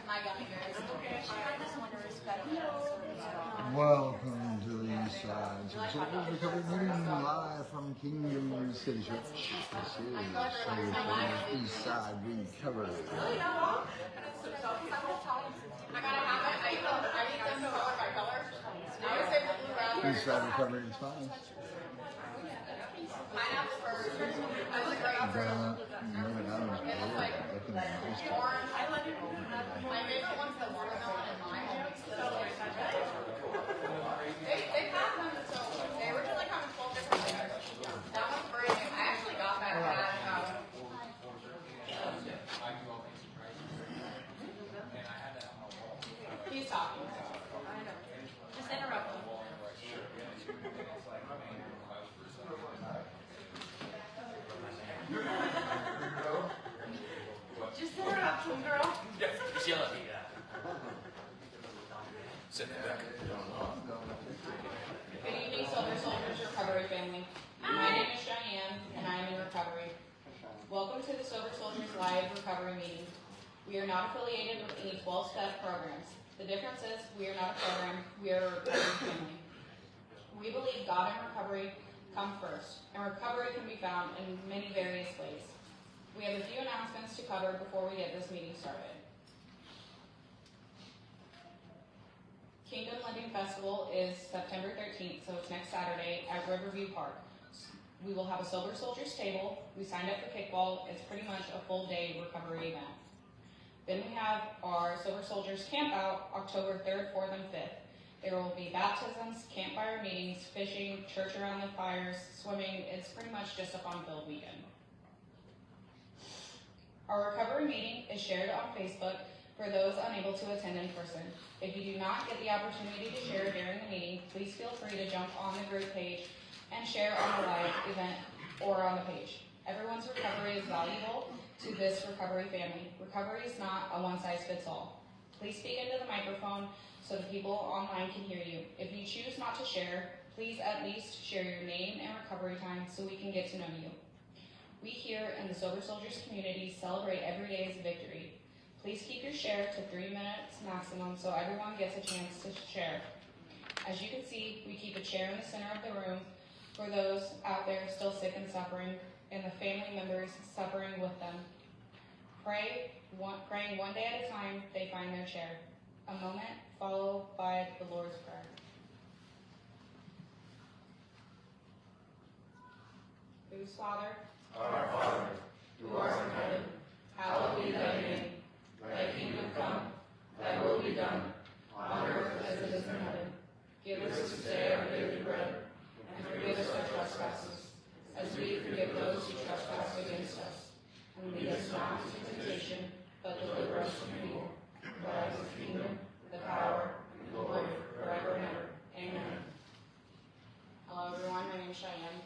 my gummy bears. Welcome to the East Side Soldierz Recovery Meeting live from Kingdom City Church. This is Soldierz East Side Recovery. East Side Recovery is fine. They have them, so they originally come in 12 different flavors. That one's brand new. I actually got that at he's talking. Just interrupt him. Just interrupt him, girl. Just yell at me, yeah. Sit back. Good evening, Soldierz Recovery family. My name is Cheyenne, and I am in recovery. Welcome to the Soldierz Live Recovery Meeting. We are not affiliated with any 12-step programs. The difference is we are not a program, we are a recovery family. We believe God and recovery come first, and recovery can be found in many various ways. We have a few announcements to cover before we get this meeting started. Kingdom Living Festival is September 13th, so it's next Saturday at Riverview Park. We will have a Sober Soldierz table. We signed up for kickball. It's pretty much a full day recovery event. Then we have our Sober Soldierz camp out October 3rd, 4th, and 5th. There will be baptisms, campfire meetings, fishing, church around the fires, swimming. It's pretty much just a fun-filled weekend. Our recovery meeting is shared on Facebook for those unable to attend in person. If you do not get the opportunity to share during the meeting, please feel free to jump on the group page and share on the live event or on the page. Everyone's recovery is valuable to this recovery family. Recovery is not a one-size-fits-all. Please speak into the microphone so the people online can hear you. If you choose not to share, please at least share your name and recovery time so we can get to know you. We here in the Sober Soldierz community celebrate every day as a victory. Please keep your share to 3 minutes maximum so everyone gets a chance to share. As you can see, we keep a chair in the center of the room for those out there still sick and suffering, and the family members suffering with them. Praying one day at a time, they find their chair. A moment followed by the Lord's Prayer. Whose Father? Our Father, who art in heaven, hallowed be thy name. Thy kingdom come, thy will be done, on earth as it is in heaven. Give us this day our daily bread, and forgive us our trespasses, as we forgive those who trespass against us. And lead us not into temptation, but deliver us from evil. For thine is the kingdom, the power, and the glory, forever and ever. Amen. Hello everyone, my name is Cheyenne.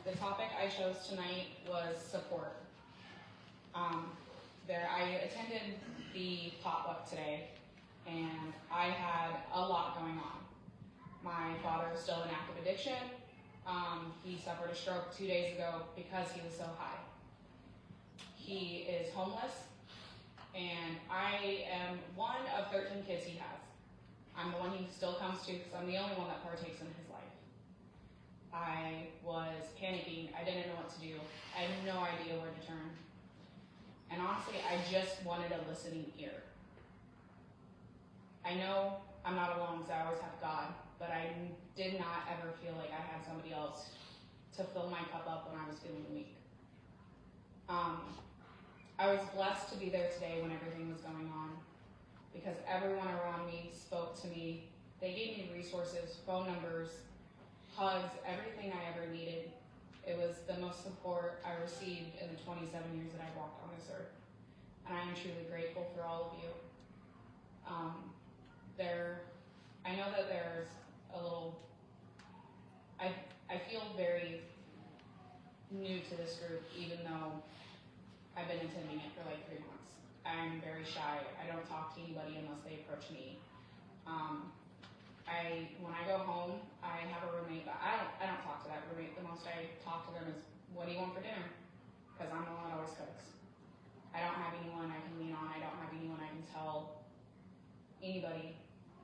The topic I chose tonight was support. I attended the potluck today, and I had a lot going on. My father is still in active addiction. He suffered a stroke 2 days ago because he was so high. He is homeless, and I am one of 13 kids he has. I'm the one he still comes to because I'm the only one that partakes in his life. I was panicking. I didn't know what to do. I had no idea where to turn. And honestly, I just wanted a listening ear. I know I'm not alone because I always have God, but I did not ever feel like I had somebody else to fill my cup up when I was feeling weak. I was blessed to be there today when everything was going on because everyone around me spoke to me. They gave me resources, phone numbers, hugs, everything I ever needed. It was the most support I received in the 27 years that I've walked on this earth. And I am truly grateful for all of you. I know that there's a little, I feel very new to this group, even though I've been attending it for like 3 months. I'm very shy. I don't talk to anybody unless they approach me. When I go home, I have a roommate, but I don't talk to that roommate. The most I talk to them is, what do you want for dinner? Because I'm the one that always cooks. I don't have anyone I can lean on. I don't have anyone I can tell anybody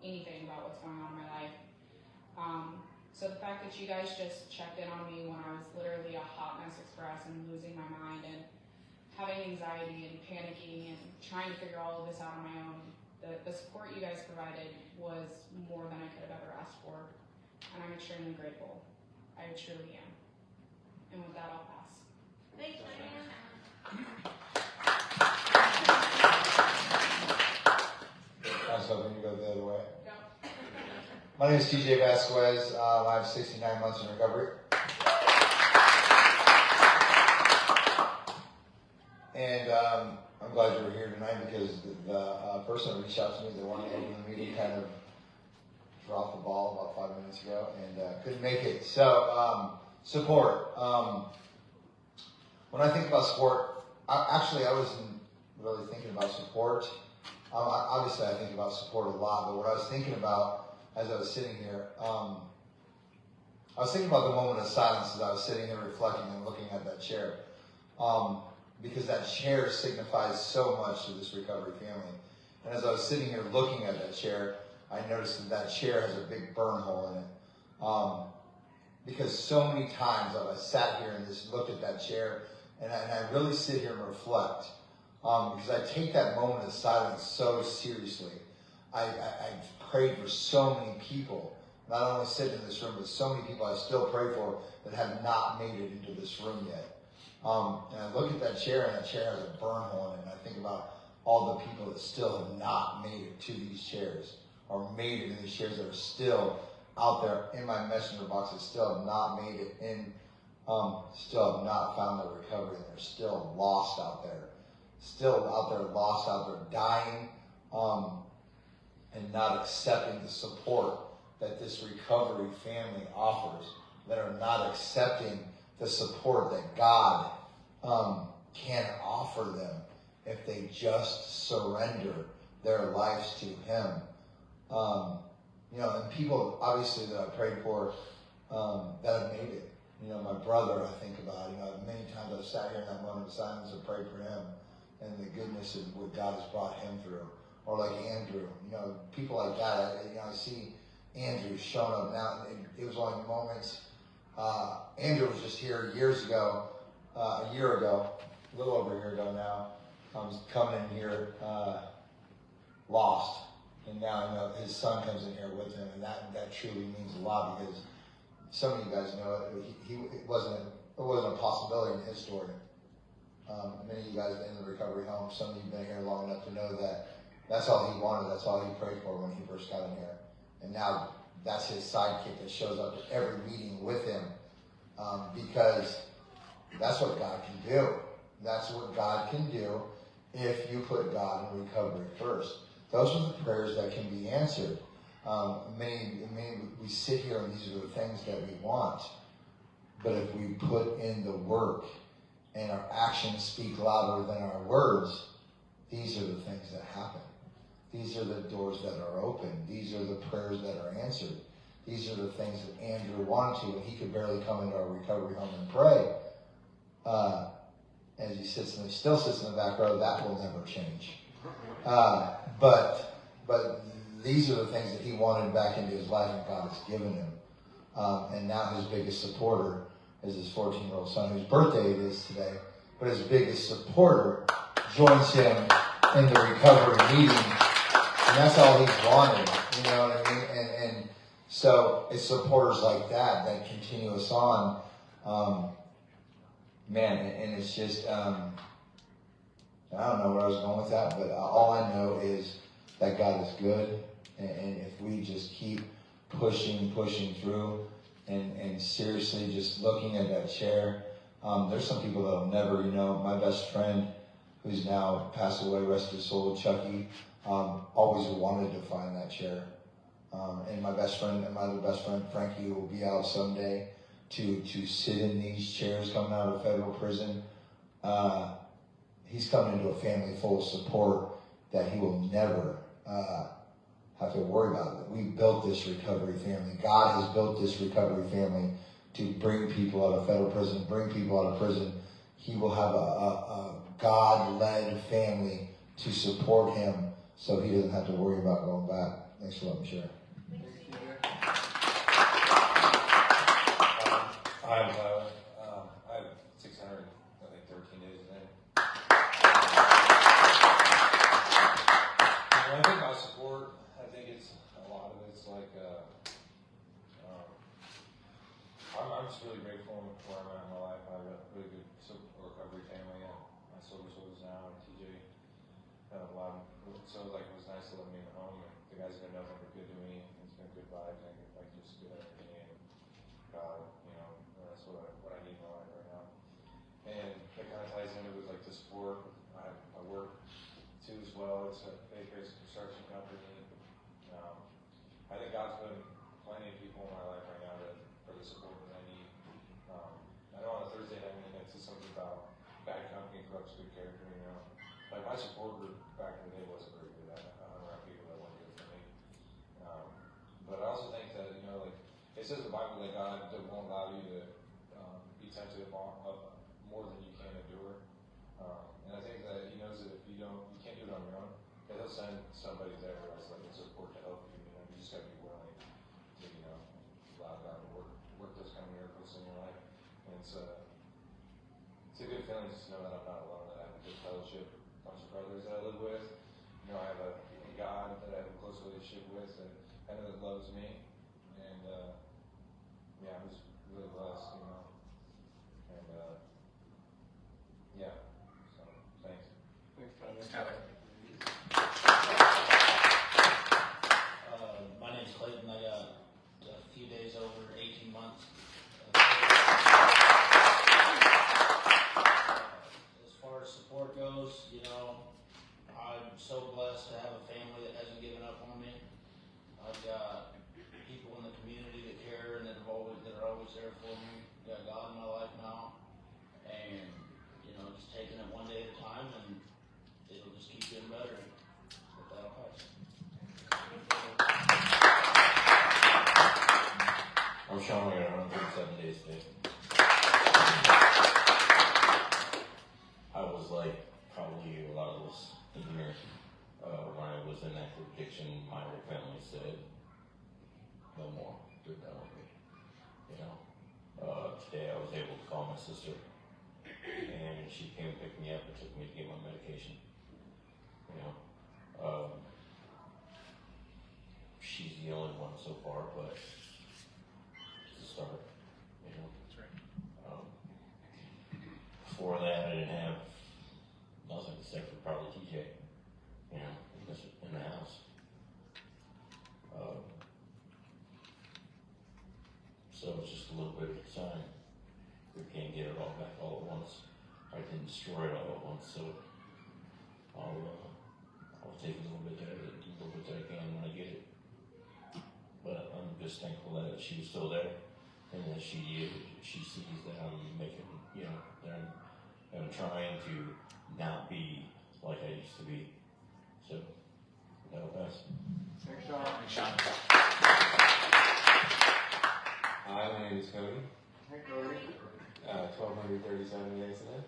anything about what's going on in my life. So the fact that you guys just checked in on me when I was literally a hot mess express and losing my mind and having anxiety and panicking and trying to figure all of this out on my own, the support you guys provided was more than I could have ever asked for, and I'm extremely grateful. I truly am. And with that, I'll pass. Thanks, Diana. I was hoping you go the other way. Go. My name is TJ Vasquez. I have 69 months in recovery. And I'm glad you were here tonight because the person that reached out to me, they wanted to open the meeting, kind of dropped the ball about 5 minutes ago and couldn't make it. So, support. When I think about support, I wasn't really thinking about support. Obviously, I think about support a lot, but what I was thinking about as I was sitting here, I was thinking about the moment of silence as I was sitting here reflecting and looking at that chair. Because that chair signifies so much to this recovery family. And as I was sitting here looking at that chair, I noticed that that chair has a big burn hole in it. Because so many times I sat here and just looked at that chair, and I really sit here and reflect. Because I take that moment of silence so seriously. I prayed for so many people, not only sitting in this room, but so many people I still pray for that have not made it into this room yet. And I look at that chair, and that chair has a burn hole in it, and I think about all the people that still have not made it to these chairs, or made it in these chairs that are still out there in my messenger box that still have not made it in, still have not found their recovery, and they're still lost out there. Still out there, lost out there, dying, and not accepting the support that this recovery family offers, that are not accepting the support that God can offer them if they just surrender their lives to Him. And people obviously that I prayed for that have made it. My brother, I think about, many times I've sat here in that moment of silence and prayed for him and the goodness of what God has brought him through. Or like Andrew, people like that. I see Andrew showing up now. It was only moments. Andrew was just here a year ago, a little over a year ago now. Coming in here lost, and now his son comes in here with him, and that truly means a lot because some of you guys know it wasn't a possibility in his story. Many of you guys in the recovery home, some of you have been here long enough to know that that's all he wanted, that's all he prayed for when he first got in here, and now that's his sidekick that shows up at every meeting with him, because that's what God can do. That's what God can do if you put God in recovery first. Those are the prayers that can be answered. We sit here and these are the things that we want. But if we put in the work and our actions speak louder than our words, these are the things that happen. These are the doors that are open. These are the prayers that are answered. These are the things that Andrew wanted to, and he could barely come into our recovery home and pray. As he still sits in the back row, that will never change. But these are the things that he wanted back into his life, and God has given him. And now his biggest supporter is his 14-year-old son, whose birthday it is today. But his biggest supporter joins him in the recovery meeting. And that's all he's wanted, you know what I mean? And so it's supporters like that continue us on. And it's just, I don't know where I was going with that, but all I know is that God is good. And if we just keep pushing through and seriously just looking at that chair, there's some people that'll never, my best friend who's now passed away, rest of his soul, Chucky, always wanted to find that chair. And my other best friend, Frankie, will be out someday to sit in these chairs coming out of federal prison. He's coming into a family full of support that he will never have to worry about it. We built this recovery family. God has built this recovery family to bring people out of federal prison, bring people out of prison. He will have a God-led family to support him so he doesn't have to worry about going back. Thanks for letting me share. I'm Tyler. I have 613 days in. When I think about support, I think it's a lot of it's like, I'm just really grateful for where I'm at in my life. I have a really good recovery family. My Soldierz now, and TJ. So like it was nice to let me in the home. And the guys have been nothing but good to me. It's been good vibes and like just good energy and God, that's what I need in my life right now. And that kind of ties into with like the support. I work too as well. It's a Baker's construction company. I think God's put plenty of people in my life right now for the support that I need. I know on a Thursday night meeting it's something about bad company corrupts good character. Like my support group back in the day wasn't very good. I hung around people that weren't good for me. But I also think that like it says in the Bible that God won't allow you to be tempted more than you can endure. And I think that He knows that if you can't do it on your own, that He'll send somebody there as like a support to help you. You just got to be willing to allow God to work those kind of miracles in your life. And it's a good feeling just to know that I'm not alone. That I have a good fellowship. Bunch of brothers that I live with. I have a God that I have a close relationship with that I know that loves me. And I'm just really blessed, And so thanks. Thanks, Tyler. My name's Clayton. I got a few days over 18 months. As far as support goes, I'm so blessed to have a family that hasn't given up on me. I've got people in the community that care and that are always there for me. I've got God in my life now, and just taking it one day at a time, and it'll just keep getting better. But that'll pass. I'm Sean. I got 137 days today. I was like probably a lot of us in here. When I was in active addiction, my whole family said, no more, you're done with me. Today I was able to call my sister, and she came and picked me up and took me to get my medication. She's the only one so far, but it's a start. That's right. Before that, I didn't have nothing except for probably TJ. In the house. So it's just a little bit of a sign. We can't get it all back all at once. I can destroy it all at once, so I'll take a little bit that I can when I get it. But I'm just thankful that she was still there, and that she sees that I'm making, that I'm trying to not be like I used to be. So that'll pass. Thanks, Sean. Thanks, Sean. Hi, my name is Cody. Hey, Cody. 1,237 days today.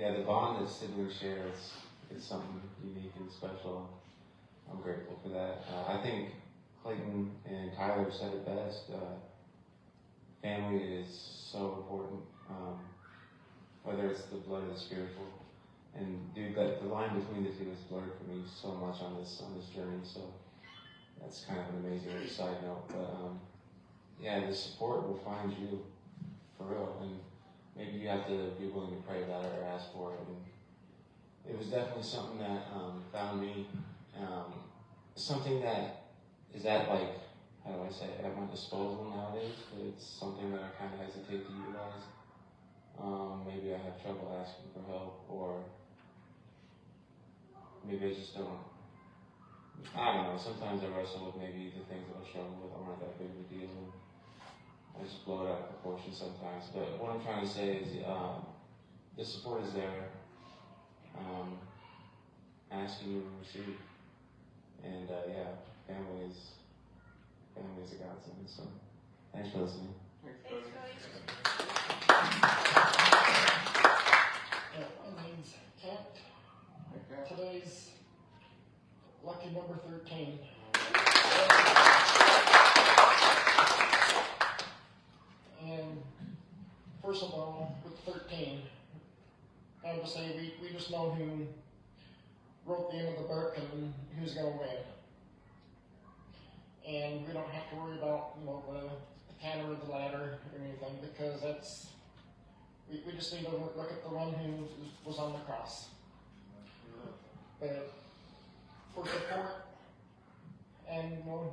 The bond that siblings share is something unique and special. I'm grateful for that. I think Clayton and Tyler said it best. Family is so important, whether it's the blood or the spiritual. And dude, the line between the two is blurred for me so much on this journey. So that's kind of an amazing side note. But the support will find you for real, and maybe you have to be willing to pray about it or ask for it. And it was definitely something that found me. Something that is at at my disposal nowadays, but it's something that I kind of hesitate to utilize. Maybe I have trouble asking for help, or maybe I just don't. I don't know. Sometimes I wrestle with maybe the things that I struggle with aren't that big of a deal. I just blow it out of proportion sometimes. But what I'm trying to say is the support is there. Asking you to receive. And family is a godsend. So thanks for listening. Thanks, Cody. today's lucky number 13. And first of all, with 13, I would say we just know who wrote the end of the book and who's going to win. And we don't have to worry about, you know, the canter of the ladder or anything, because that's, we just need to look at the one who was on the cross. But for support, and, you know,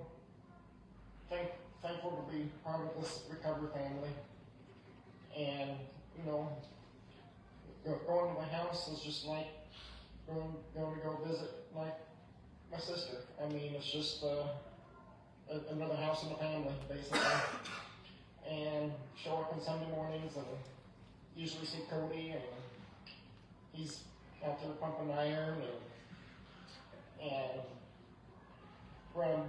thankful to be part of this recovery family. And, you know, going to my house is just like going to go visit my sister. I mean, it's just another house in the family, basically. And show up on Sunday mornings and usually see Cody, and he's out there pumping iron, and where I'm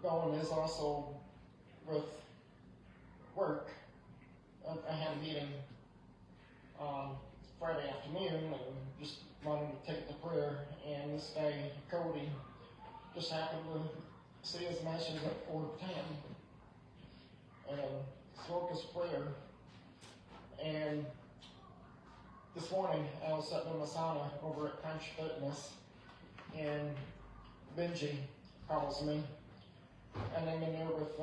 going is also with work. I had a meeting on Friday afternoon and just wanted to take it to prayer, and this guy, Cody, just happened to see his message at 4:10 and spoke his prayer. And this morning I was sitting in the sauna over at Punch Fitness, and Benji calls me, and I'm in there with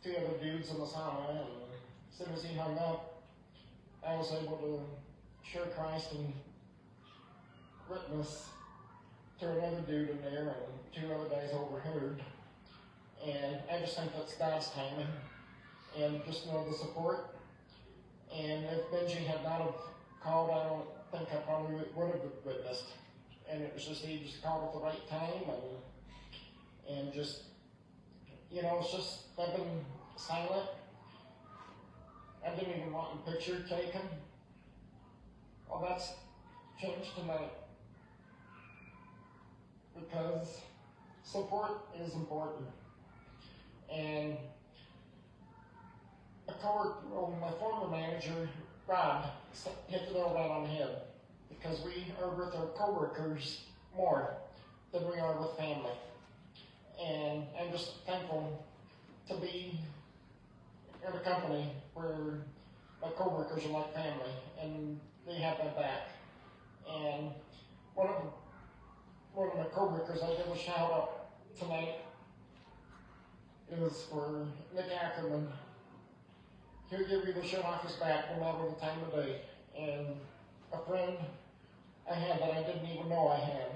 two other dudes in the sauna, and as soon as he hung up, I was able to share Christ and witness to another dude in there, and two other guys overheard. And I just think that's God's timing, and just know the support. And if Benji had not have called, I don't think I probably would have witnessed. And it was just, he just called at the right time, and just, you know, it's just, I've been silent. I didn't even want a picture taken. Well, that's changed tonight, because support is important. And my former manager, Rod, hit the nail right on the head, because we are with our coworkers more than we are with family. And I'm just thankful to be in a company where my coworkers are like family, and they have my back. And one of my coworkers I give a shout out tonight is for Nick Ackerman. He'll give you the shirt off his back no matter the time of day. And a friend I had that I didn't even know I had.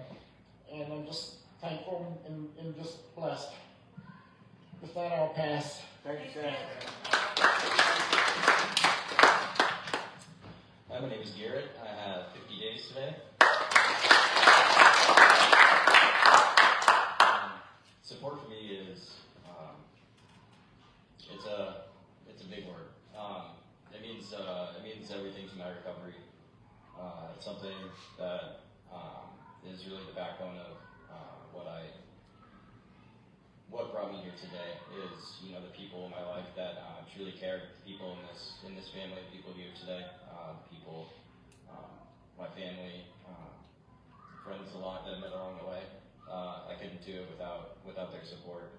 And I'm just thankful and just blessed. With that, I'll pass. Thank you, Sam. Hi, my name is Garrett. I have 50 days today. Support for me is, it's a big word. It means everything to my recovery. It's something that is really the backbone of what brought me here today. Is, you know, the people in my life that truly care. The people in this family, the people here today, people, my family, friends, a lot that I met along the way. I couldn't do it without their support.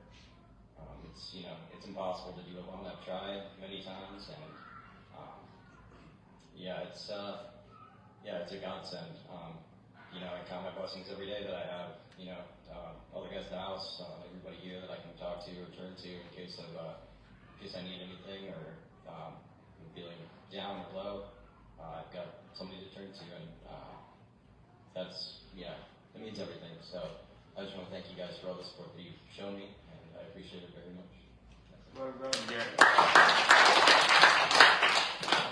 It's, you know, it's impossible to do it alone. I've tried many times, and it's a godsend. You know, I count my blessings every day that I have. You know, all the guys in the house, everybody here that I can talk to or turn to in case I need anything, or I'm feeling down or low. I've got somebody to turn to, and it means everything. So I just want to thank you guys for all the support that you've shown me, and I appreciate it very much. Well done, Garrett.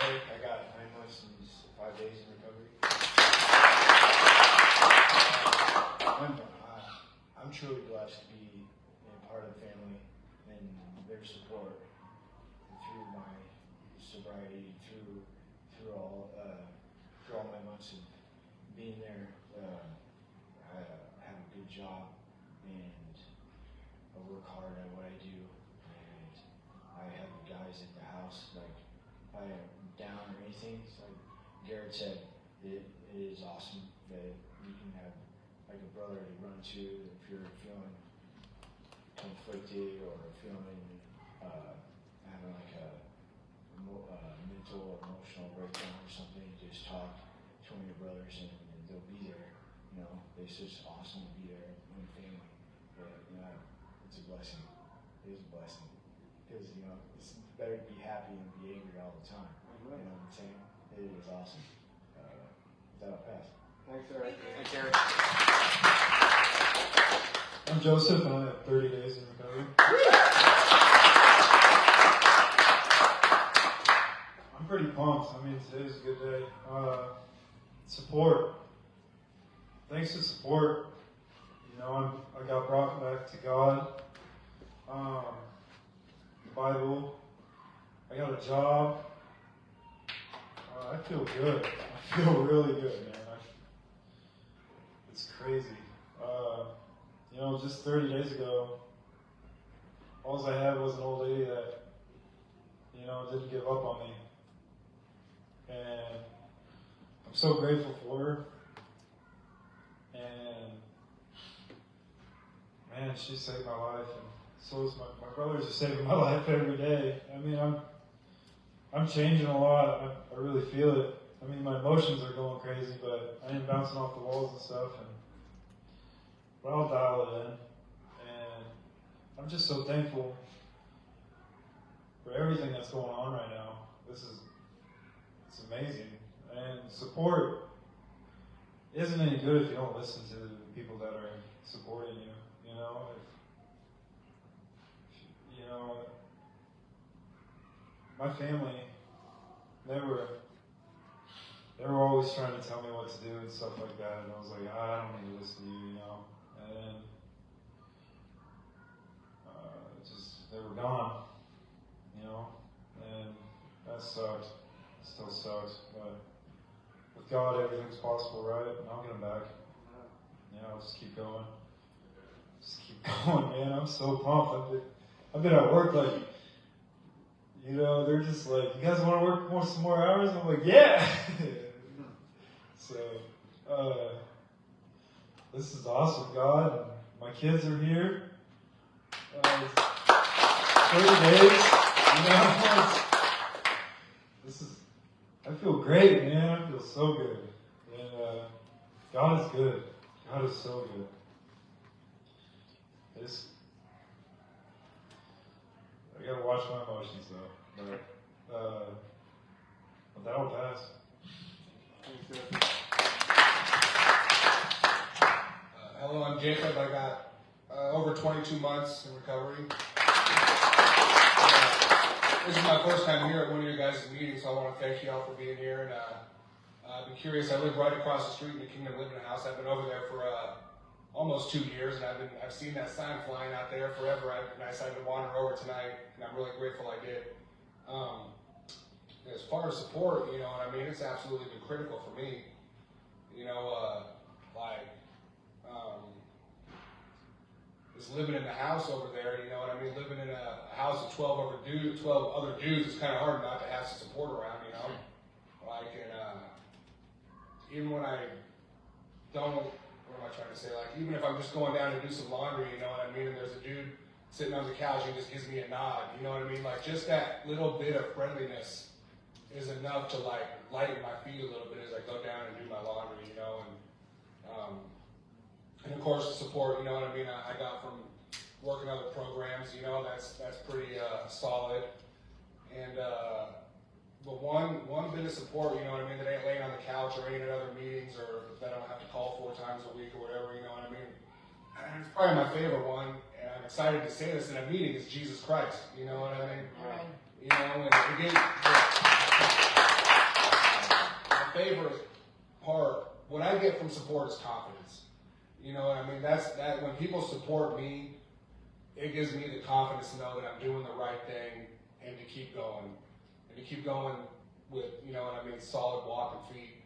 I got 9 months and 5 days in recovery. I'm truly blessed to be part of the family and their support through my sobriety, through all my months of being there. I have a good job, and I work hard at what I do, and I have the guys at the house. Like, if I am down or anything, it's like Garrett said, it is awesome that we can have like a brother to run to if you're feeling conflicted or feeling having like a mental or emotional breakdown or something. Just talk to one of your brothers and they'll be there. You know, it's just awesome to be there in family. But you know, it's a blessing. It is a blessing because you know it's better to be happy than be angry all the time. You know what I'm saying? It is awesome. With that, I'll pass. Thanks, Eric. Thanks, Eric. I'm Joseph, and I have 30 days in recovery. I'm pretty pumped. I mean, today's a good day. Support. Thanks to support, you know, I got brought back to God. The Bible. I got a job. I feel good. I feel really good, man. It's crazy. You know, just 30 days ago, all I had was an old lady that, you know, didn't give up on me. And I'm so grateful for her. And, man, she saved my life. And so is my brothers are saving my life every day. I mean, I'm changing a lot. I really feel it. I mean, my emotions are going crazy, but I ain't bouncing off the walls and stuff. But I'll dial it in. And I'm just so thankful for everything that's going on right now. It's amazing. And support isn't any good if you don't listen to the people that are supporting you. You know, you know, my family, they were always trying to tell me what to do and stuff like that, and I was like, I don't need to listen to you, you know. And then they were gone, you know, and that sucked. It still sucks, but with God, everything's possible, right? And I'll get them back. Yeah, I'll just keep going. Just keep going, man. I'm so pumped. I've been at work like, you know, they're just like, you guys want to work some more hours? I'm like, yeah. So, this is awesome, God. And my kids are here. 30 days, you know. I feel great, man. I feel so good. And God is good. God is so good. I gotta watch my emotions though. But that'll pass. Hello, I'm Jacob. I got over 22 months in recovery. This is my first time here at one of your guys' meetings, so I want to thank you all for being here. And I've been curious. I live right across the street in the Kingdom Living House. I've been over there for almost 2 years, and I've seen that sign flying out there forever. And I decided to wander over tonight, and I'm really grateful I did. As far as support, you know what I mean, it's absolutely been critical for me. You know, just living in the house over there, you know what I mean? Living in a house of 12 other dudes, it's kind of hard not to have some support around, you know? Even when I don't, what am I trying to say? Even if I'm just going down to do some laundry, you know what I mean? And there's a dude sitting on the couch and just gives me a nod, you know what I mean? Just that little bit of friendliness is enough to lighten my feet a little bit as I go down and do my laundry, you know? And of course, the support, you know what I mean, I got from working other programs, you know, that's pretty solid. And but one bit of support, you know what I mean, that ain't laying on the couch or ain't at other meetings or that I don't have to call 4 times a week or whatever, you know what I mean. And it's probably my favorite one, and I'm excited to say this in a meeting, is Jesus Christ, you know what I mean. Right. You know, and again, my favorite part, what I get from support is confidence. You know what I mean? That when people support me, it gives me the confidence to know that I'm doing the right thing and to keep going. And to keep going with, you know what I mean, solid walking feet.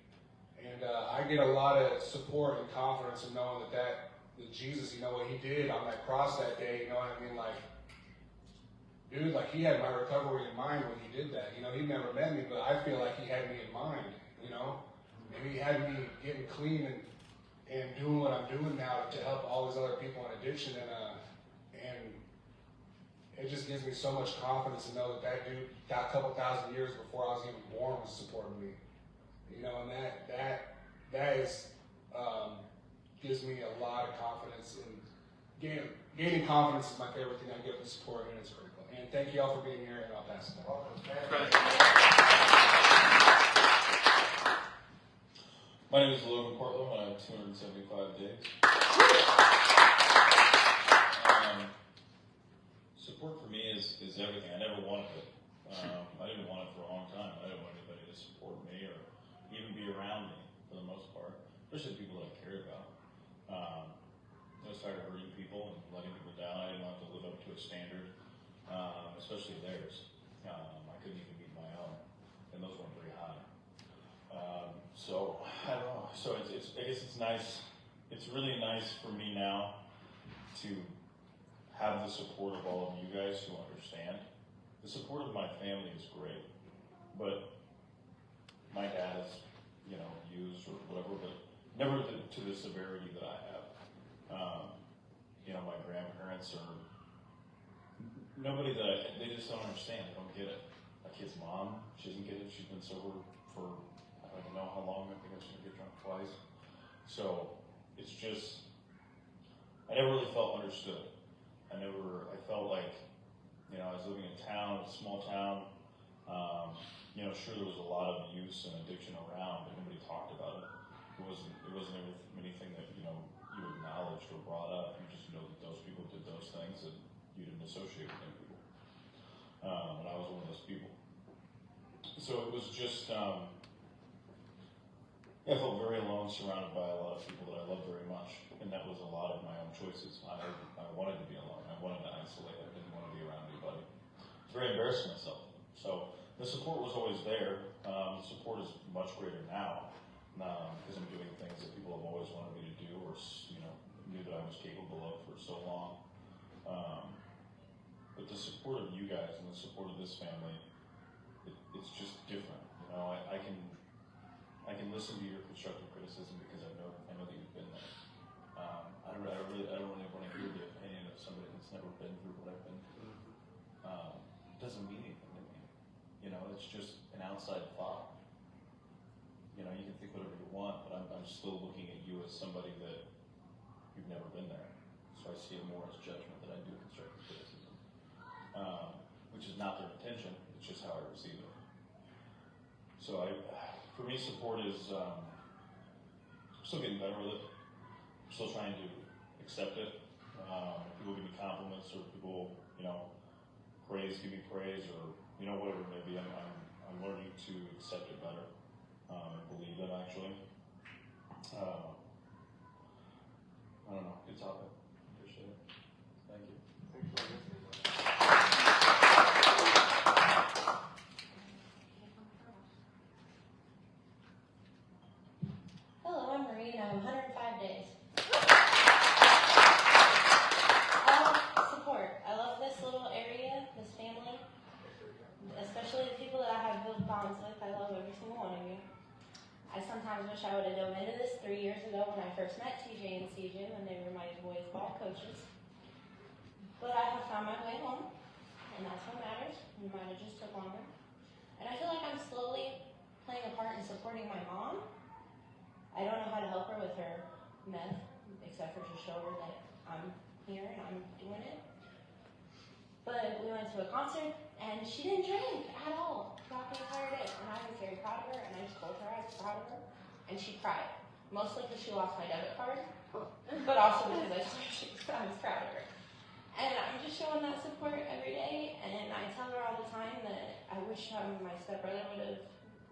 And I get a lot of support and confidence in knowing that Jesus, you know, what he did on that cross that day, you know what I mean? Dude, he had my recovery in mind when he did that. You know, he never met me, but I feel like he had me in mind, you know? And he had me getting clean and doing what I'm doing now to help all these other people in addiction, and it just gives me so much confidence to know that that dude got a couple thousand years before I was even born was supporting me. You know, and that is gives me a lot of confidence, and gaining confidence is my favorite thing I get from support, and it's critical. And thank you all for being here, and I'll pass it on. My name is Logan Portland. I have 275 days. Support for me is everything. I never wanted it. I didn't want it for a long time. I didn't want anybody to support me or even be around me for the most part, especially people that I cared about. I was tired of hurting people and letting people down. I didn't want to live up to a standard, especially theirs. I couldn't even meet my own, and those weren't very high. So I don't know. So I guess it's nice. It's really nice for me now to have the support of all of you guys who understand. The support of my family is great, but my dad is, used or whatever, but never to the severity that I have. My grandparents are nobody that they just don't understand. They don't get it. My kid's mom, she doesn't get it. She's been sober for I don't know how long. I think I've seen her get drunk twice. So it's just I never really felt understood. I felt like, I was living in town, a small town. Sure there was a lot of use and addiction around, but nobody talked about it. It wasn't anything that, you acknowledged or brought up. You just know that those people did those things and you didn't associate with them people. And I was one of those people. So it was just, I felt very alone, surrounded by a lot of people that I love very much. And that was a lot of my own choices. I wanted to be alone. I wanted to isolate. I didn't want to be around anybody. I was very embarrassed of myself. So the support was always there. The support is much greater now because I'm doing things that people have always wanted me to do or, knew that I was capable of for so long. But the support of you guys and the support of this family, it's just different. I can listen to your constructive criticism because I know that you've been there. I don't really want to hear the opinion of somebody that's never been through what I've been through. It doesn't mean anything to me. It's just an outside thought. You can think whatever you want, but I'm still looking at you as somebody that you've never been there. So I see it more as judgment than I do constructive criticism, which is not their intention. It's just how I receive it. So for me, support is I'm still getting better with it. I'm still trying to accept it. If people give me compliments or people, give me praise or whatever it may be. I'm learning to accept it better and believe it actually. I don't know. Good topic. Appreciate it. Thank you. Hello, I'm Marie, and I'm 105 days. Support. I love this little area, this family, especially the people that I have built bonds with. I love every single one of you. I sometimes wish I would have dove into this 3 years ago when I first met TJ and CJ when they were my boys' ball coaches. But I have found my way home, and that's what matters. It might have just took longer. And I feel like I'm slowly playing a part in supporting my mom. I don't know how to help her with her meth, except for to show her that I'm here and I'm doing it. But we went to a concert, and she didn't drink at all throughout the entire day. And I was very proud of her, and I just told her I was proud of her. And she cried, mostly because she lost my debit card, but also because I was proud of her. And I'm just showing that support every day, and I tell her all the time that I wish my stepbrother would have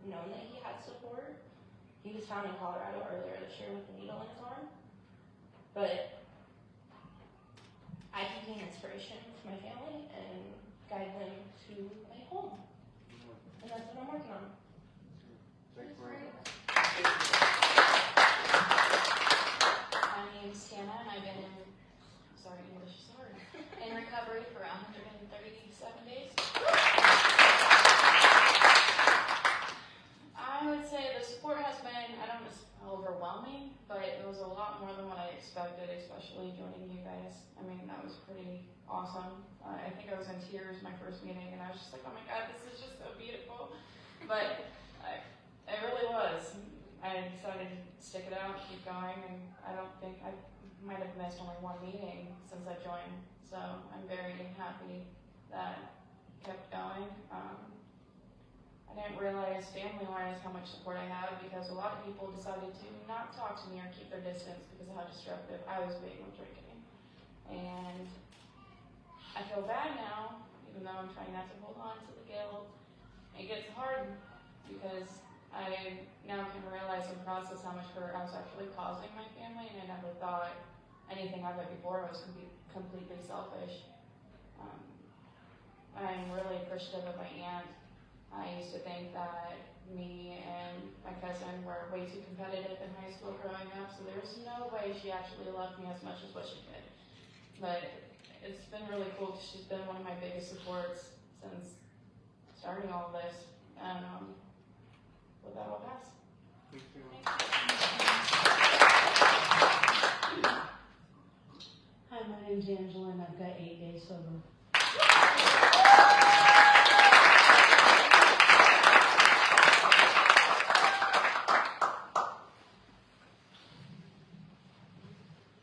known that he had support. He was found in Colorado earlier this year with a needle in his arm. But I can gain inspiration from my family and guide them to a home. And that's what I'm working on. My name's Tana, and I've been in recovery for 137 days. I would say the support has been, I don't know, overwhelming, but it was a lot more than what I expected, especially joining you guys. I mean, that was pretty awesome. I think I was in tears my first meeting, and I was just like, oh my God, this is just so beautiful. But it really was. I decided to stick it out, keep going, and I don't think I might have missed only one meeting since I joined. So I'm very happy that I kept going. I didn't realize family-wise how much support I had, because a lot of people decided to not talk to me or keep their distance because of how destructive I was being with drinking. And I feel bad now, even though I'm trying not to hold on to the guilt. It gets hard because I now can realize and process how much hurt I was actually causing my family, and I never thought anything of it before was completely selfish. I'm really appreciative of my aunt. I used to think that me and my cousin were way too competitive in high school growing up, so there's no way she actually loved me as much as what she did. But it's been really cool because she's been one of my biggest supports since starting all of this. And with that, I'll pass. Thank you. Hi, my name's Angela, and I've got 8 days sober.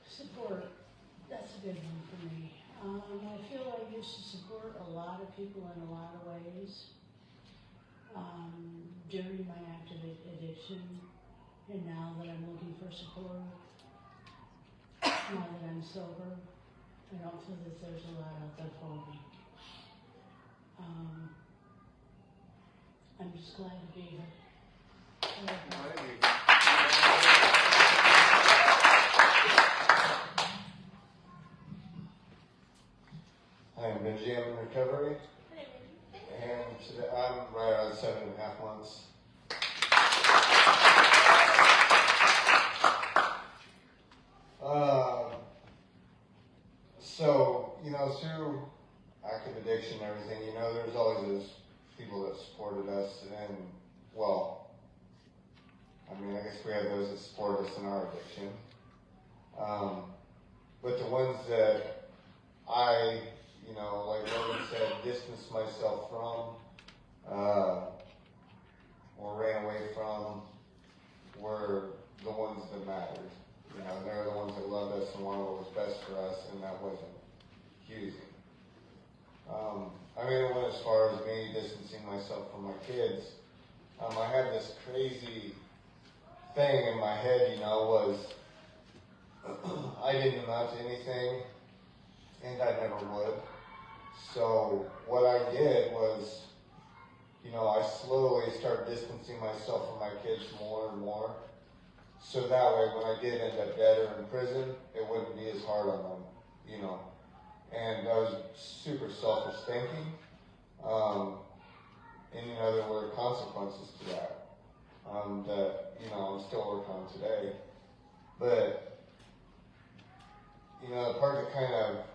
Support, that's a big one for me. I feel I used to support a lot of people in a lot of ways during my active addiction, and now that I'm looking for support, now that I'm sober, I don't feel that there's a lot out there for me. I'm just glad to be here. I'm Benji, I'm in recovery, and today I'm right around 7.5 months. So, through active addiction and everything, there's always those people that supported us, and, well, I guess we have those that support us in our addiction. But the ones that I, like Logan said, distanced myself from, or ran away from, were the ones that mattered. They were the ones that loved us and wanted what was best for us, and that wasn't using. It went as far as me distancing myself from my kids. I had this crazy thing in my head, was I didn't amount to anything, and I never would. So what I did was, I slowly started distancing myself from my kids more and more. So that way, when I did end up dead or in prison, it wouldn't be as hard on them, And I was super selfish thinking. And, there were consequences to that, that, I'm still working on today. But, the part that kind of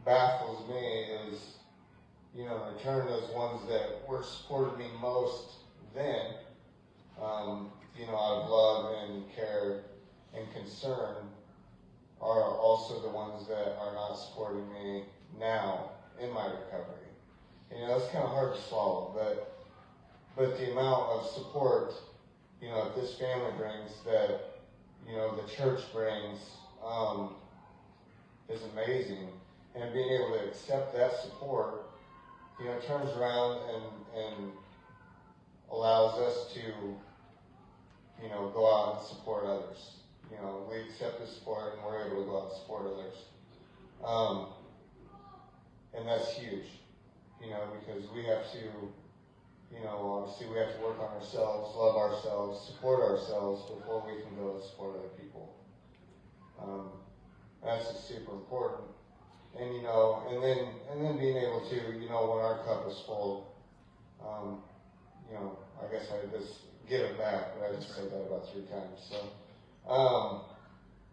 baffles me is, in return, those ones that were supported me most then, out of love and care and concern, are also the ones that are not supporting me now in my recovery. It's kind of hard to swallow, but the amount of support, that this family brings, that, the church brings, is amazing. And being able to accept that support, turns around and allows us to, go out and support others. We accept the support and we're able to go out and support others. And that's huge, because we have to, obviously we have to work on ourselves, love ourselves, support ourselves before we can go and support other people. That's just super important. And, and then being able to, when our cup is full, I guess I just give it back, but I just said that about 3 times, so.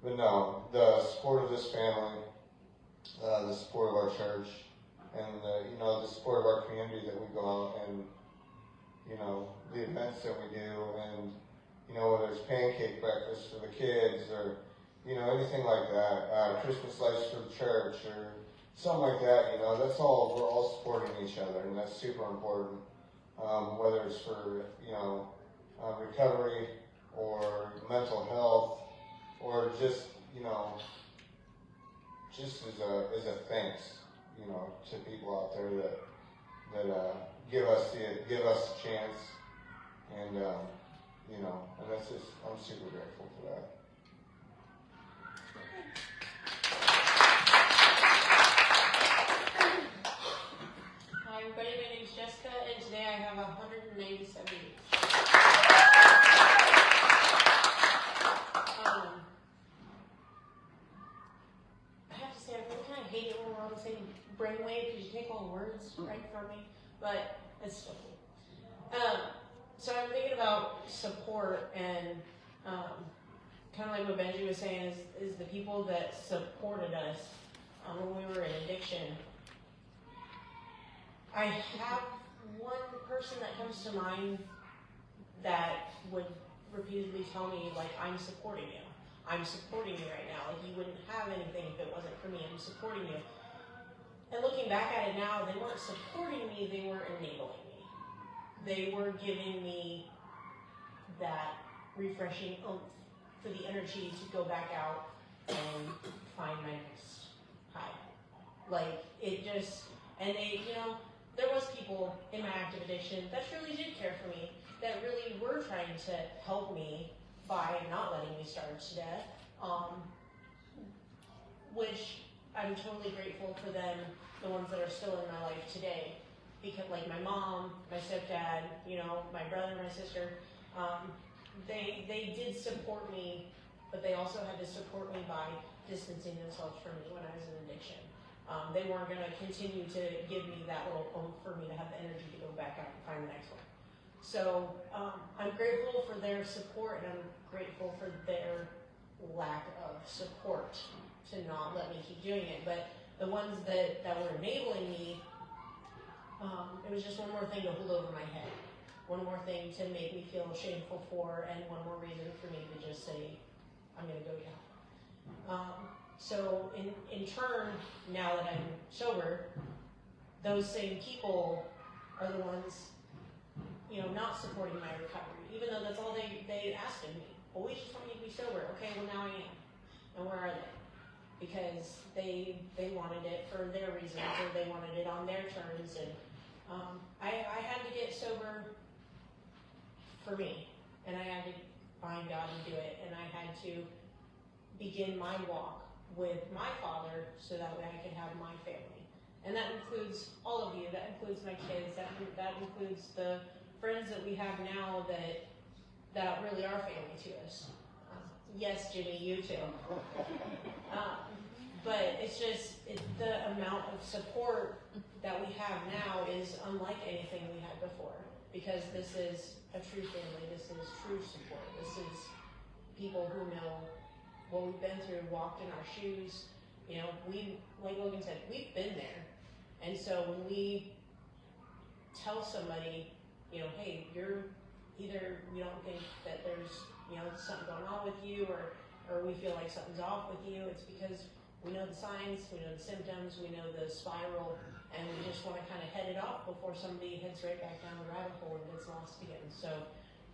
But no, the support of this family, the support of our church, and the support of our community that we go out and, the events that we do, and, you know, whether it's pancake breakfast for the kids or, you know, anything like that, Christmas lights for the church or something like that, you know, that's all, we're all supporting each other, and that's super important. Whether it's for, you know, recovery or mental health or just, you know, just as a thanks, you know, to people out there that give us a chance, and you know, and that's just, I'm super grateful for that. Hi everybody, my name is Jessica, and today I have 197 weeks. I have to say, I really kind of hate it when we're on the same brainwave because you take all the words right from me, but it's still cool. So I'm thinking about support, and kind of like what Benji was saying, is the people that supported us when we were in addiction. I have one person that comes to mind that would repeatedly tell me, like, I'm supporting you. I'm supporting you right now. Like, you wouldn't have anything if it wasn't for me. I'm supporting you. And looking back at it now, they weren't supporting me, they were enabling me. They were giving me that refreshing oomph for the energy to go back out and find my next high. Like, it just, and they, you know, there was people in my active addiction that truly did care for me, that really were trying to help me by not letting me starve to death, which I'm totally grateful for them, the ones that are still in my life today, because like my mom, my stepdad, you know, my brother, my sister, they did support me, but they also had to support me by distancing themselves from me when I was in addiction. They weren't going to continue to give me that little oomph for me to have the energy to go back out and find the next one. So I'm grateful for their support, and I'm grateful for their lack of support to not let me keep doing it. But the ones that were enabling me, it was just one more thing to hold over my head. One more thing to make me feel shameful for, and one more reason for me to just say, I'm going to go down. So in turn, now that I'm sober, those same people are the ones, you know, not supporting my recovery, even though that's all they asked of me. Well, we just want you to be sober. Okay, well now I am. And where are they? Because they wanted it for their reasons, or they wanted it on their terms. And I had to get sober for me, and I had to find God and do it, and I had to begin my walk with my father so that way I could have my family. And that includes all of you, that includes my kids, that includes the friends that we have now that really are family to us. Yes, Jimmy, you too. But it's just, the amount of support that we have now is unlike anything we had before, because this is a true family, this is true support, this is people who know what we've been through, walked in our shoes. You know, like Logan said, we've been there. And so when we tell somebody, you know, hey, you're either, we don't think that there's, you know, something going on with you, or we feel like something's off with you, it's because we know the signs, we know the symptoms, we know the spiral, and we just want to kind of head it off before somebody heads right back down the rabbit hole and gets lost again. So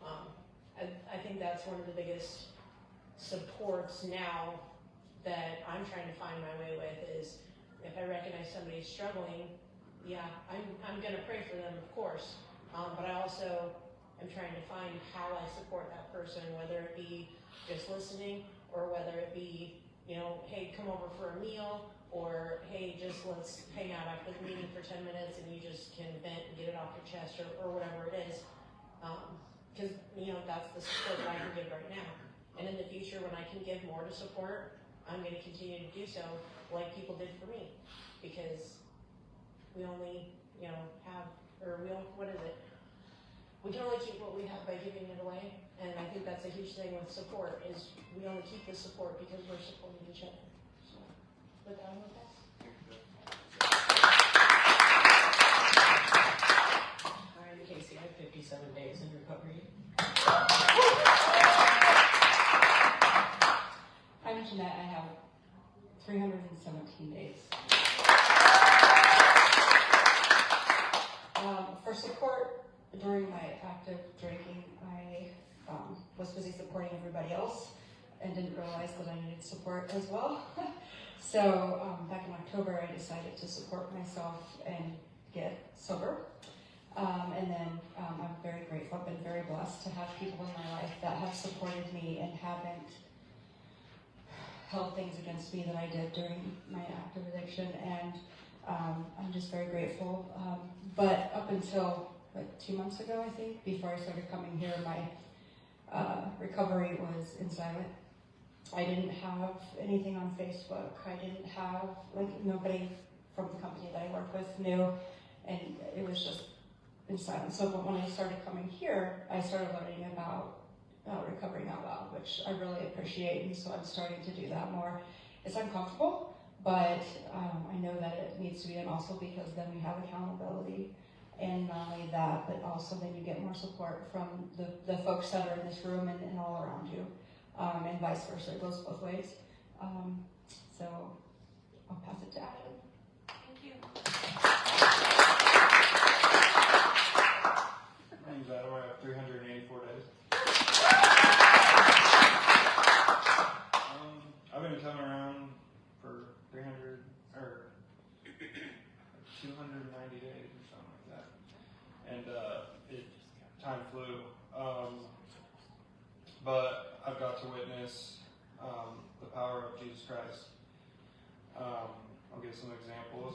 I think that's one of the biggest supports now that I'm trying to find my way with, is if I recognize somebody's struggling, yeah, I'm going to pray for them, of course, but I also am trying to find how I support that person, whether it be just listening, or whether it be, you know, hey, come over for a meal, or hey, just let's hang out after the meeting for 10 minutes and you just can vent and get it off your chest, or whatever it is, because, you know, that's the support that I can give right now. And in the future, when I can give more to support, I'm going to continue to do so like people did for me. Because we only, you know, have, or we don't, what is it? We can only keep what we have by giving it away. And I think that's a huge thing with support, is we only keep the support because we're supporting each other. So, with that, I'm going to pass. Hi, I'm Casey. I have 57 days in recovery. 117 days. For support during my active drinking, I was busy supporting everybody else and didn't realize that I needed support as well. So back in October, I decided to support myself and get sober. And then I'm very grateful. I've been very blessed to have people in my life that have supported me and haven't held things against me that I did during my active addiction. And I'm just very grateful. But up until like 2 months ago, I think, before I started coming here, my recovery was in silent. I didn't have anything on Facebook. I didn't have, like, nobody from the company that I work with knew, and it was just in silence. So when I started coming here, I started learning about recovering out loud, which I really appreciate, and so I'm starting to do that more. It's uncomfortable, but I know that it needs to be done also because then we have accountability, and not only that, but also then you get more support from the folks that are in this room and all around you, and vice versa. It goes both ways. So I'll pass it to Adam. Thank you. My name's Adam. I have 384 days. I've been coming around for 290 days or something like that, and time flew. But I've got to witness the power of Jesus Christ. I'll give some examples.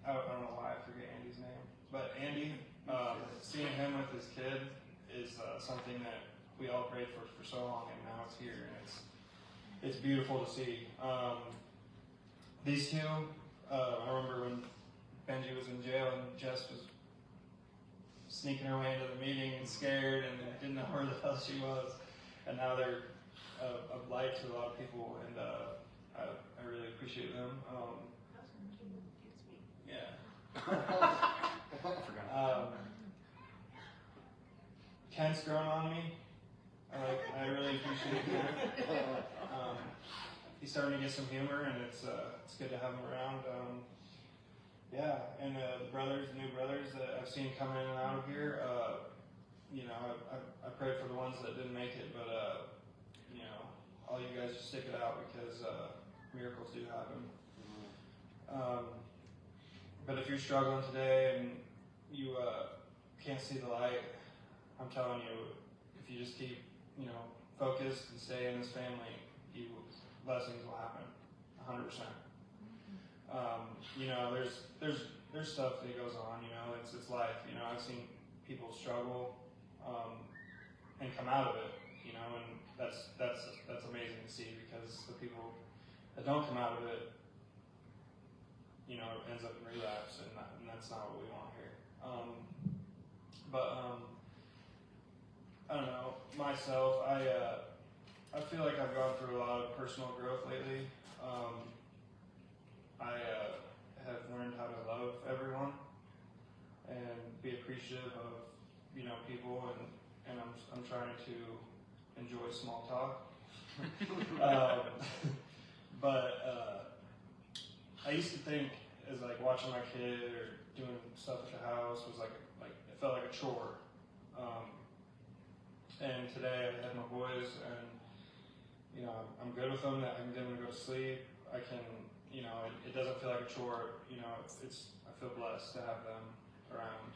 I don't know why I forget Andy's name, but Andy, seeing him with his kid is something that we all prayed for so long, and now it's here, and it's beautiful to see. These two, I remember when Benji was in jail and Jess was sneaking her way into the meeting and scared and didn't know where the hell she was, and now they're a light to a lot of people, and I really appreciate them. Kent's grown on me. I really appreciate him. He's starting to get some humor, and it's good to have him around. And the new brothers that I've seen come in and out of here. I prayed for the ones that didn't make it, but all you guys just stick it out because miracles do happen. But if you're struggling today and you can't see the light, I'm telling you, if you just keep, focused and stay in this family, blessings will happen, 100%. There's stuff that goes on, it's life. I've seen people struggle and come out of it, and that's amazing to see, because the people that don't come out of it, it ends up in relapse, and that's not what we want here. I don't know, myself, I feel like I've gone through a lot of personal growth lately. I have learned how to love everyone and be appreciative of, people, and I'm trying to enjoy small talk. I used to think as like watching my kid or doing stuff at the house was like it felt like a chore. And today I had my boys, and I'm good with them. I can get them to go to sleep. I can, it doesn't feel like a chore. I feel blessed to have them around,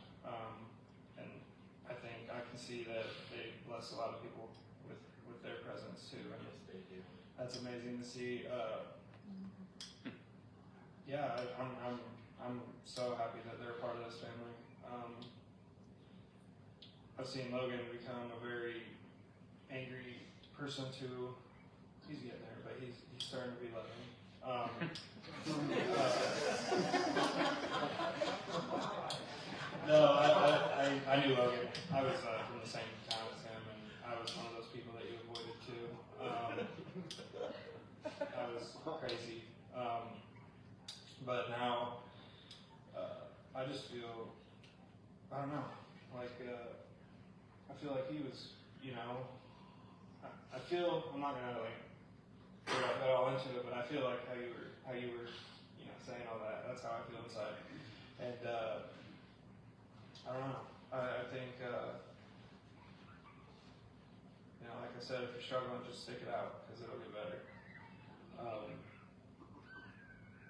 and I think I can see that they bless a lot of people with their presence too. And yes, they do. That's amazing to see. I'm so happy that they're a part of this family. I've seen Logan become a very angry person too. He's getting there, but he's starting to be loving. No, I knew Logan. I was from the same town as him, and I was one of those people that you avoided too. I was crazy. But now, I just feel, I don't know, like, I feel like he was, I feel, I'm not gonna got all into it, but I feel like how you were, saying all that. That's how I feel inside. And I don't know. I think, like I said, if you're struggling, just stick it out because it'll get better.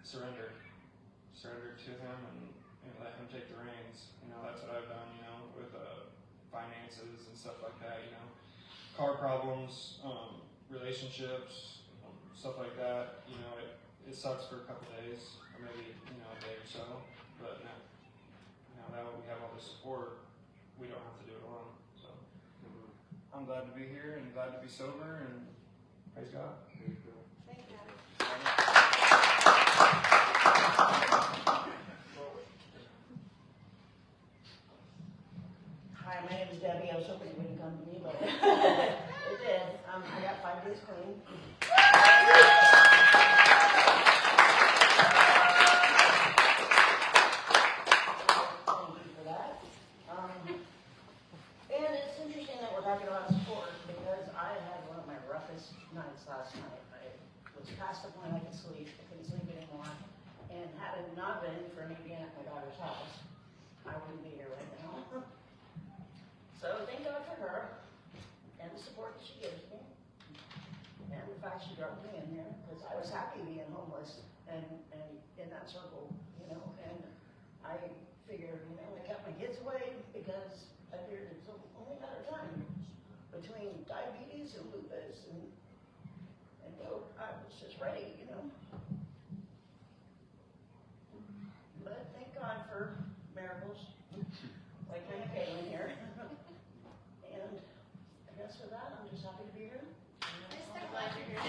Surrender to him and let him take the reins. That's what I've done. With finances and stuff like that. Car problems, relationships, stuff like that. It sucks for a couple days, or maybe a day or so. But now that we have all this support, we don't have to do it alone. So I'm glad to be here and glad to be sober, and praise God. Thank you. Hi, my name is Debbie. I was hoping it wouldn't come to me, but it did. I got 5 days clean. Thank you for that. And it's interesting that we're talking about sport because I had one of my roughest nights last night. I was past the point I could sleep. I couldn't sleep anymore. And had it not been for me being at my daughter's house, I wouldn't be here right now. So thank God for her and the support that she gives me and the fact she drugged me in here because I was happy being homeless and in that circle, and I figured, I kept my kids away because I figured it's only a matter of time between diabetes and lupus and dope. I was just ready, But thank God for miracles like Caitlin here. And I guess with that, I'm just happy to be here. I'm so glad you're here.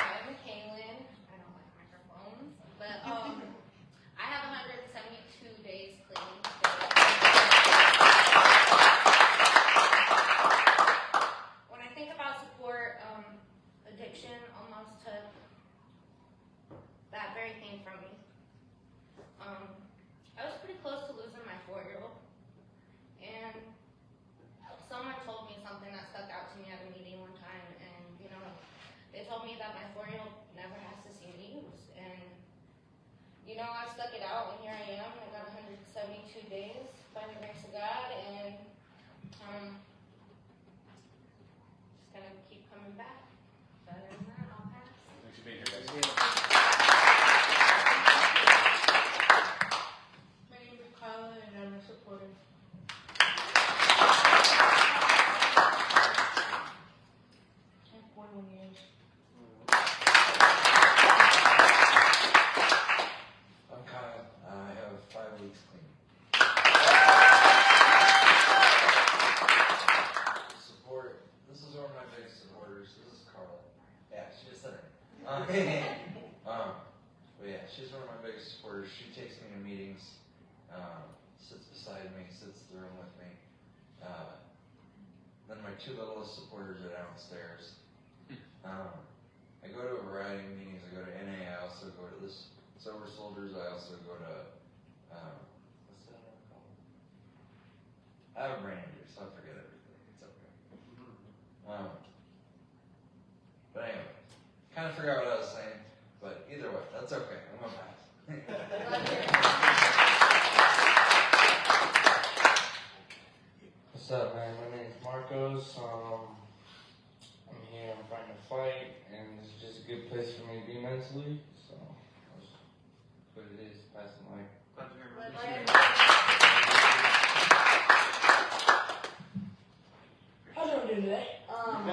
I'm Kaylin. I don't like microphones, but I have 172 days clean. When I think about support, addiction almost took that very thing from me. I was pretty close to losing my 4-year-old, and someone told me something that stuck out to me at a meeting one time, and they told me that my 4-year-old never has to see me use, and I stuck it out, and here I am. I got 172 days by the grace of God, and just gonna keep coming back. Other than that, I'll pass. Thanks for being here, guys. My name is Carla and I'm a supporter. I have 41 years. I'm Kyle. I have 5 weeks clean. Support. This is one of my biggest supporters. This is Carla. Yeah, she just said her name. But yeah, she's one of my biggest supporters. She takes me to meetings, sits beside me, sits in the room with me. Then my 2 littlest supporters are downstairs. I go to a variety of meetings. I go to NA. I also go to this Sober Soldierz. I also go to what's that one called? I have a brain injury, so I forget everything. It's okay. But anyway, kind of forgot what I was saying. But either way, that's okay. I'm gonna pass. What's up, man? My name's Marcos. I'm here. I'm fighting a fight, and this is just a good place for me to be mentally. So that's what it is. Pass the mic. How's everyone doing today? My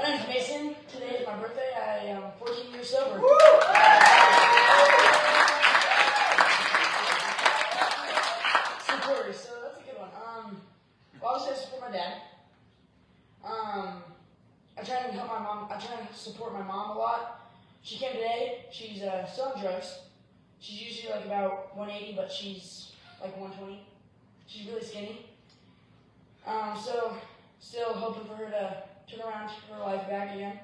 name is Mason. Today is my birthday. I am 14 years sober. Supporters, so that's a good one. Well, obviously I support my dad. I try to help my mom. I try to support my mom a lot. She came today. She's still on drugs. She's usually like about 180, but she's like 120. She's really skinny. So still hoping for her to turn around her life back again.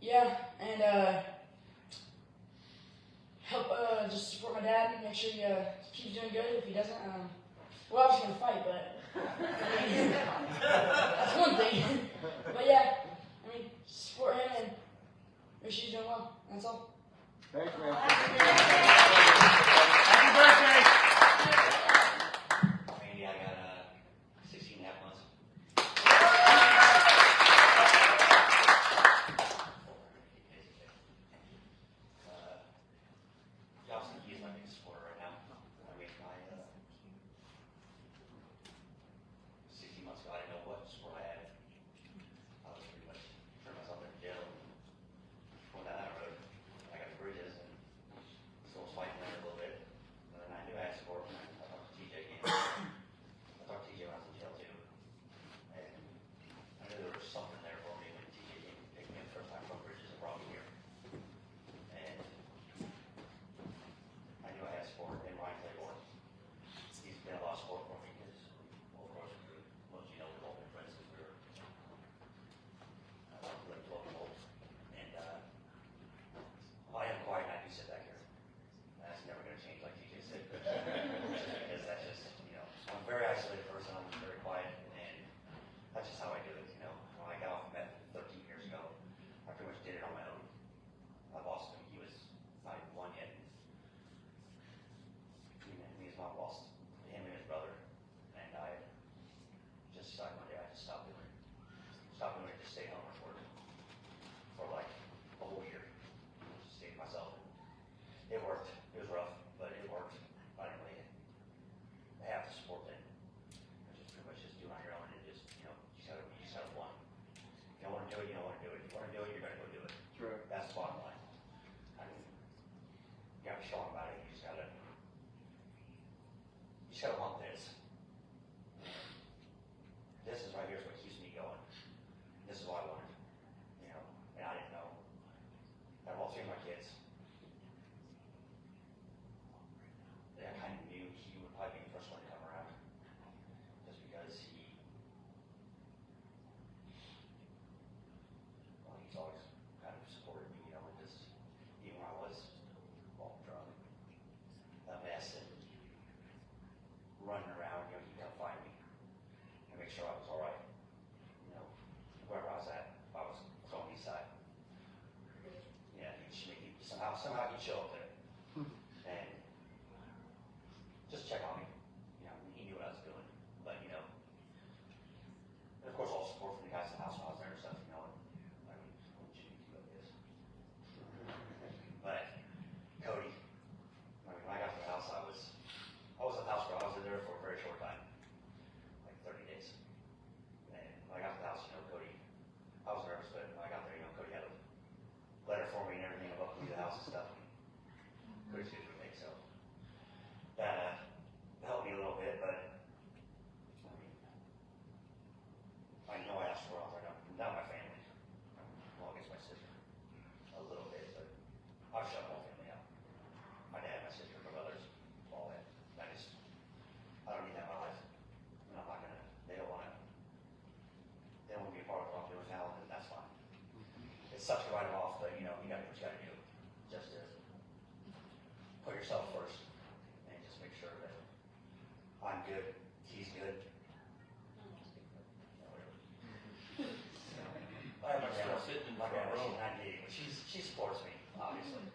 Yeah, and help just support my dad. Make sure he keeps doing good. If he doesn't, we're obviously gonna fight, but that's one thing. But yeah, I mean, support him and make sure he's doing well. That's all. Thanks, man. Happy birthday! Randy, I got 16 and a half months. Johnson, he is my biggest supporter right now. I mean, 16 months ago, I didn't know what sport I had. I was pretty much turned myself into jail. Going down that road, I got the bridges and still was fighting there a little bit. And then I knew I had support when I talked to TJ again. I talked to TJ when I was in jail too. And I knew there was something there for me when TJ came to pick me up the first time from bridges and brought me here. And I knew I had support in Ryan Claiborne. He's been a lot of support for me because, well, of course, most of you know we've all been friends since we were 11, 12 years old. And I am quiet and I do sit back here. That's never going to change, like TJ said. Because that's just, you know, I'm a very isolated person. I'm very quiet, and that's just how I do it. You know, when I got off meth 13 years ago, I pretty much did it on my own. My boss, he was not even one yet. Me and his mom lost him and his brother, and I just decided one day I just stopped doing it. Stopped doing it, just stayed home and worked for like a whole year. Just stayed myself. It worked. It was rough, but it worked. I didn't really have the support then. It was just pretty much just do it on your own and just, you know, you just gotta want. If you don't want to do it, you don't want to do it. If you want to do it, you're gonna go do it. True. That's the bottom line. I mean, you gotta be strong about it. You just gotta want this. This is right here is what keeps me going. This is what I wanted. You know, and I didn't know. I have all three of my kids. I kind of knew he would probably be the first one to come around, just because he's always kind of supported me, you know, with this, even when I was all drunk, a mess, and running around, you know, he'd come find me and make sure I was all right, you know, wherever I was at. If I was on the east side, yeah, somehow he'd show up there. And just check on me. You know, he knew what I was doing. But, you know, and of course all support from the guys in the house when I was there and stuff, you know. I mean, what would you do like this? But Cody, I mean, when I got to the house, I was at the house, I was in there for a very short time, like 30 days. And when I got to the house, you know, Cody, I was nervous, but when I got there, you know, Cody had a letter for me and everything about me, the house and stuff. Cody's good with me, so that helped me a little bit, but I mean, I know I asked for help right now. Not my family. Well, I guess my sister a little bit, but I've shut my whole family out. My dad, my sister, my brothers, all that. I don't need that in my life. And I'm not gonna. They don't want to be a part of what I'm doing now, and that's fine. It sucks to write them off, but you know, you gotta do what you gotta do. Just to put yourself first and just make sure that I'm good, he's good. I have my grandma, she's 98, but she supports me, obviously.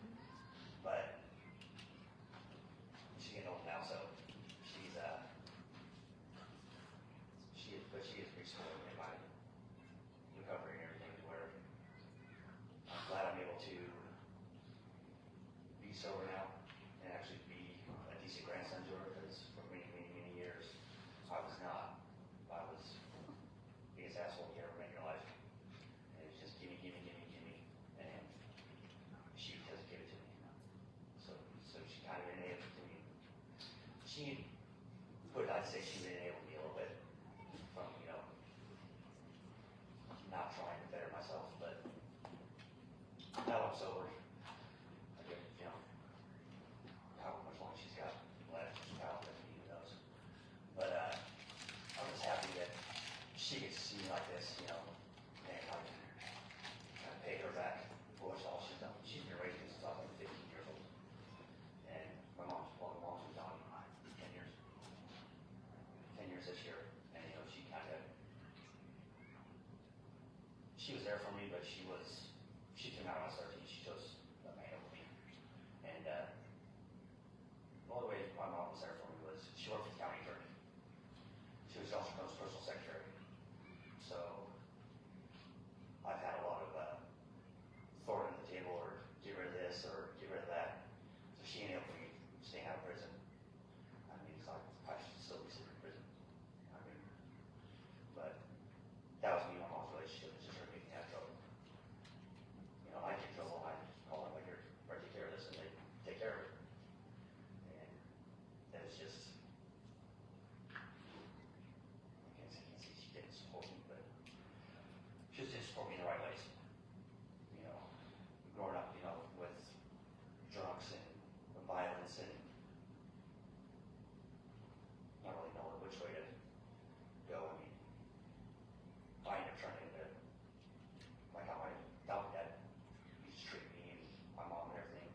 But she's getting old now, so she is pretty supportive in my recovery and everything, to where I'm glad I'm able to be sober now and actually be a decent grandson to her, because for many, many, many years I was not. I was the biggest asshole you ever met in your life. And it was just gimme, and she just give it to me. So she kind of enabled to me. I'd say she enabled me a little bit from, you know, not trying to better myself, but now I'm sober. I get, you know, how much longer she's got left, how who knows. But I'm just happy that she gets to see me like this, you know, and I can kind of pay her back for all she's done. She's been raising me since I was like 15 years old. And my mom's been gone 10 years. she was there for me, but she came out when I was 13. She chose a man over me. And the only way my mom was there for me was she worked for the county attorney. She was also John's personal secretary. So I've had a lot of throw it on the table or get rid of this or get rid of that. So she ended up me staying out of prison. I mean, it's like I should still be sitting in prison. I mean, but that was me and my mom's relationship. It's just her making me have trouble. You know, I get in trouble. I call them like, here, take care of this, and they take care of it. And it's just, I can't say she didn't support me, but she just didn't support me in the right ways. You know, growing up, you know, with drugs and violence and not really knowing which way to go. I mean, I ended up turning into like how my dad used to treat me and my mom and everything.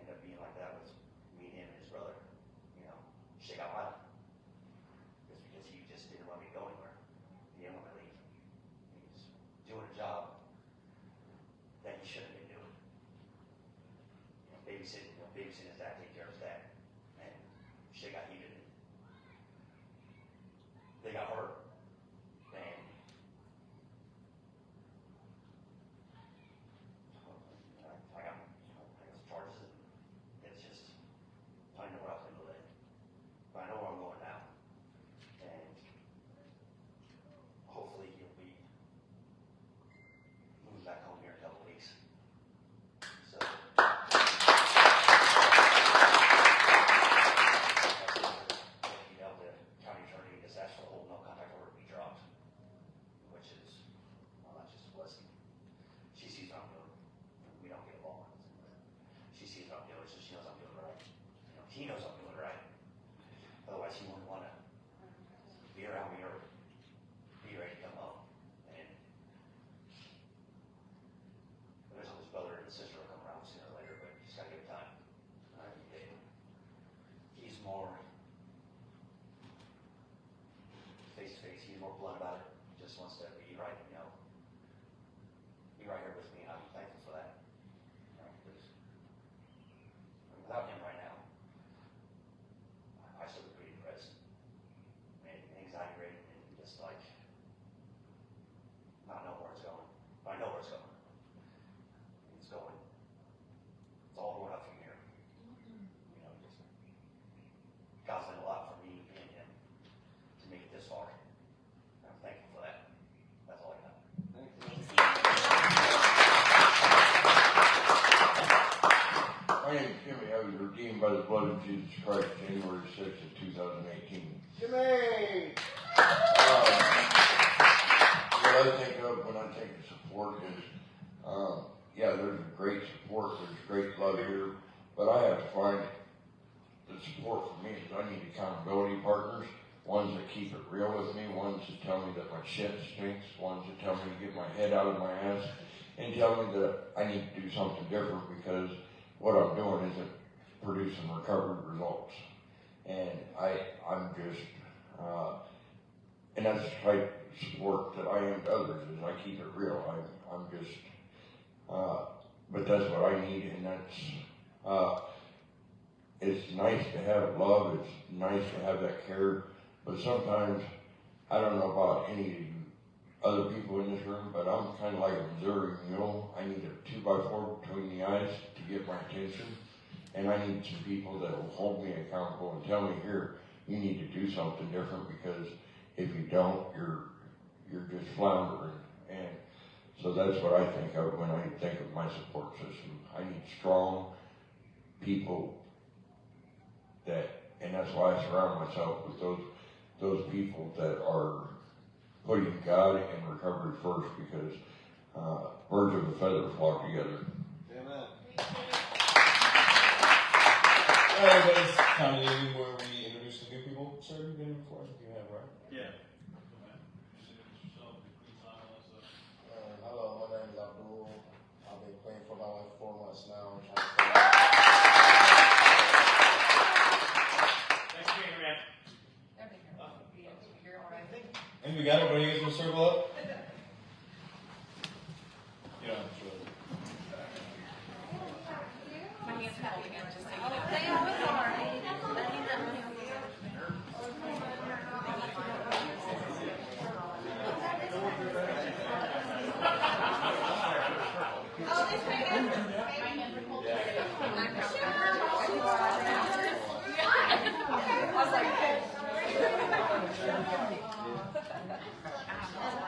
Ended up being like that with me and him and his brother. You know, shit got violent. It's because he just didn't want me to go anywhere. He didn't want me to leave. He was doing a job that he shouldn't have been doing. You know, babysitting his dad, taking care of his dad. And shit got heated. They got hurt. And I got some charges. And it's just, I didn't know where I was going to go then. But I know where I'm going now. And hopefully he'll be moving back home here in a couple weeks. So you know, the county attorney just asked for a whole no contact order to be dropped, which is, well, that's just a blessing. She sees what I'm doing. We don't get along. She sees what I'm doing, so she knows I'm doing it right. You know, he knows I'm doing it right. Otherwise, he wouldn't want to be around me or be ready to come home. And there's his brother and sister will come around sooner or later, but just gotta give it time. He's more face to face. He's more blunt about it. He just wants to be right, you know, be right here with me, and I'm thankful for that. You know, because without him right now, I still be pretty depressed and anxiety ridden and just like not know where it's going. But I know where it's going. It's going. It's all going up from here. You know, just God's done a lot for me and him to make it this far. I'm thankful for that. That's all I got. My name is Jimmy. I was redeemed by the blood of Jesus Christ January 6th of 2018. Jimmy! What I think of when I think of support is, yeah, there's great support, there's great love here, but I have to find the support for me is I need accountability partners, ones that keep it real with me, ones that tell me that my shit stinks, ones that tell me to get my head out of my ass, and tell me that I need to do something different because what I'm doing isn't producing recovery results. And I'm just, and that's the type of support that I am to others, is I keep it real. I'm just, but that's what I need, and that's, it's nice to have love, it's nice to have that care, but sometimes, I don't know about any of you other people in this room, but I'm kind of like a Missouri mule. I need a 2x4 between the eyes to get my attention, and I need some people that will hold me accountable and tell me, here, you need to do something different, because if you don't, you're just floundering. And so that's what I think of when I think of my support system. I need strong people and that's why I surround myself with those people that are putting God and recovery first, because birds of a feather flock together. Amen. Everybody's kind of meeting where we introduce the new people. Sir, you've been before? I think you have, right? Yeah. Hello, my name is Abdul. I've been clean for about like 4 months now. I'm trying to Thanks for being here, man. And we got it, but you guys will circle up?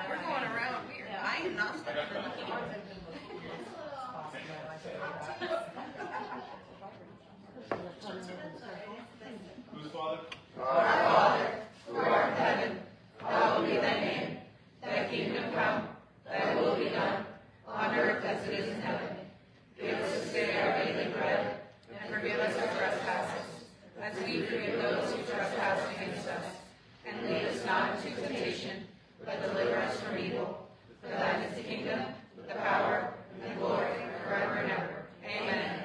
We're going around weird. I am not stuck for looking at it. Who's father? Our Father, who art in heaven, hallowed be thy name. Thy kingdom come, thy will be done, on earth as it is in heaven. Give us this day our daily bread, and forgive us our trespasses, as we forgive those who trespass against us. And lead us not into temptation, but deliver us from evil. For thine is the kingdom, the power, and the glory, forever and ever. Amen.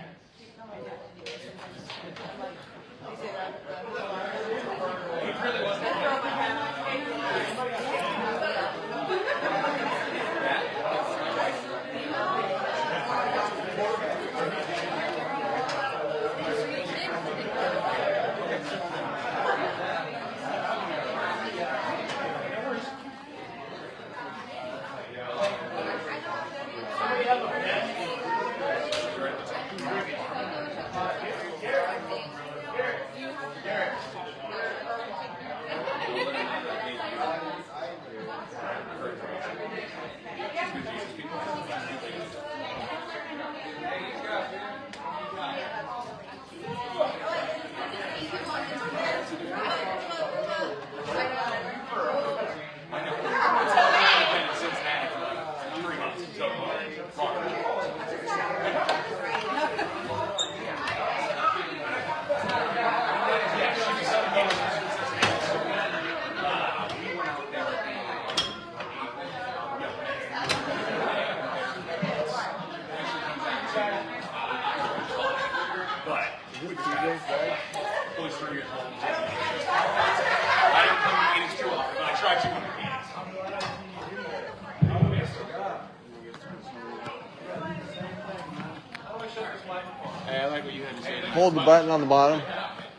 Hey, I like what you had to say. Hold the button on the bottom.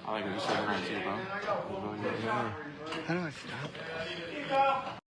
I like what you said tonight too, bro. How do I stop?